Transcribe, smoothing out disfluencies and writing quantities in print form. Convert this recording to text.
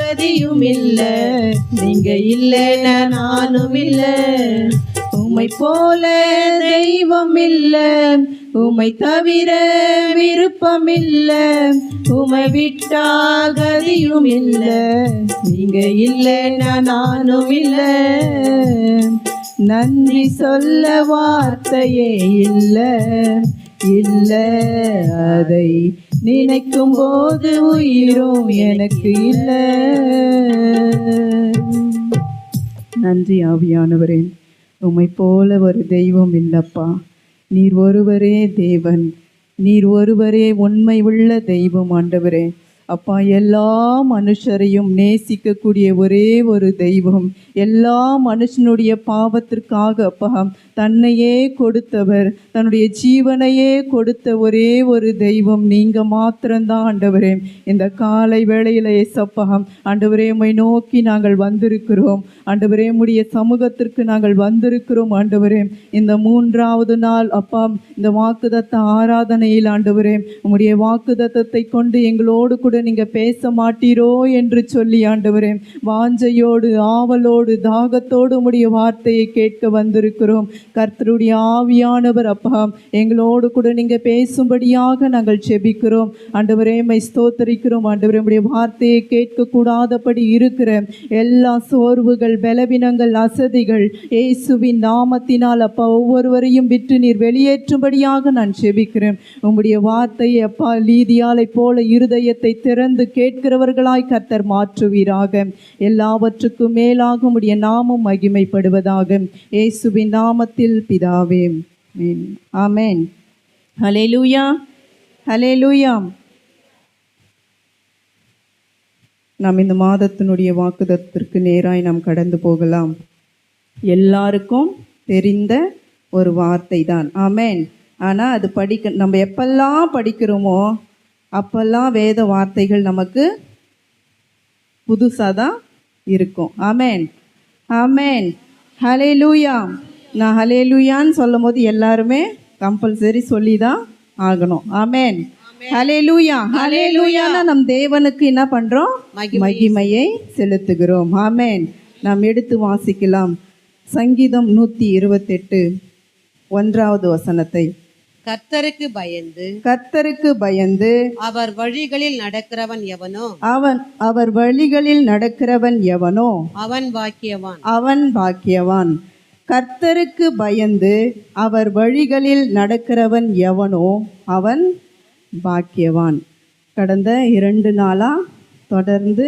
கதியும் இல்ல, நீங்க இல்லைன்னா நானும் இல்ல. உம்மை போல தெய்வம் இல்ல, உம்மை தவிர விருப்பம் இல்ல, உம்மை விட்டா கதியும் இல்ல, நீங்க இல்லைன்னா நானும் இல்ல. நன்றி சொல்ல வார்த்தையே இல்ல, இல்ல அதை நினைக்கும் போது உயிரும் எனக்கு இல்ல. நன்றி ஆவியானவரே, உம்மை போல ஒரு தெய்வம் இல்லப்பா. நீர் ஒருவரே தேவன், நீர் ஒருவரே உண்மை உள்ள தெய்வம் ஆண்டவரே. அப்பா, எல்லா மனுஷரையும் நேசிக்கக்கூடிய ஒரே ஒரு தெய்வம், எல்லா மனுஷனுடைய பாவத்திற்காக அப்பா தன்னையே கொடுத்தவர், தன்னுடைய ஜீவனையே கொடுத்த ஒரே ஒரு தெய்வம் நீங்க மாத்திரம்தான் ஆண்டவரே. இந்த காலை வேளையில ஏசப்பா ஆண்டவரே, உம்மை நோக்கி நாங்கள் வந்திருக்கிறோம் ஆண்டவரே, உம்முடைய சமூகத்திற்கு நாங்கள் வந்திருக்கிறோம் ஆண்டவரே. இந்த 3வது நாள் அப்பா, இந்த வாக்குதத்த ஆராதனையில் ஆண்டவரே, உம்முடைய வாக்குதத்தத்தை கொண்டு எங்களோடு கூட நீங்க பேச மாட்டீரோ என்று சொல்லி ஆண்டவரே, வாஞ்சையோடு ஆவலோடு தாகத்தோடு உம்முடைய வார்த்தையை கேட்க வந்திருக்கிறோம். கர்த்தருடைய ஆவியானவர் அப்பா எங்களோடு கூட நீங்க பேசும்படியாக நாங்கள் செபிக்கிறோம் ஆண்டவரே. மை ஸ்தோத்தரிக்கிறோம் ஆண்டவரே. உம்முடைய வார்த்தையை கேட்க கூடாதபடி இருக்கிற எல்லா சோர்வுகள், பலவீனங்கள், அசதிகள் இயேசுவின் நாமத்தினால் அப்பா ஒவ்வொருவரையும் விட்டு நீர் வெளியேற்றும்படியாக நான் செபிக்கிறேன். உம்முடைய வார்த்தையை அப்பா லீதியாலை போல இருதயத்தை திறந்து கேட்கிறவர்களாய் கர்த்தர் மாற்றுவீராக. எல்லாவற்றுக்கும் மேலாக உம்முடைய நாமம் மகிமைப்படுவதாக. இயேசுவின் நாமத்தில் பிதாவே, ஆமென். ஹல்லேலூயா, ஹல்லேலூயா. நாம் இந்த மாதத்தினுடைய வாக்குதத்திற்கு நேராய் நாம் கடந்து போகலாம். எல்லாருக்கும் தெரிந்த ஒரு வார்த்தை தான், ஆமென். ஆனால் அது நம்ம எப்பெல்லாம் படிக்கிறோமோ அப்பெல்லாம் வேத வார்த்தைகள் நமக்கு புதுசாக தான் இருக்கும். ஆமென், ஆமென், ஹல்லேலூயா. நான் ஹல்லேலூயான்னு சொல்லும் போது எல்லாருமே கம்பல்சரி சொல்லி தான் ஆகணும். ஆமென், ஹல்லேலூயா. ஹல்லேலூயானா நம் தேவனுக்கு என்ன பண்ணுறோம்? மகிமையை செலுத்துகிறோம். ஆமென். நாம் எடுத்து வாசிக்கலாம். சங்கீதம் 128 1வது வசனத்தை. கர்த்தருக்கு பயந்து, கர்த்தருக்கு பயந்து அவர் வழிகளில் நடக்கிறவன் எவனோ, அவர் வழிகளில் நடக்கிறவன் எவனோ அவன் பாக்கியவான், அவன் பாக்கியவான். கர்த்தருக்கு பயந்து அவர் வழிகளில் நடக்கிறவன் எவனோ அவன் பாக்கியவான். கடந்த 2 நாளாக தொடர்ந்து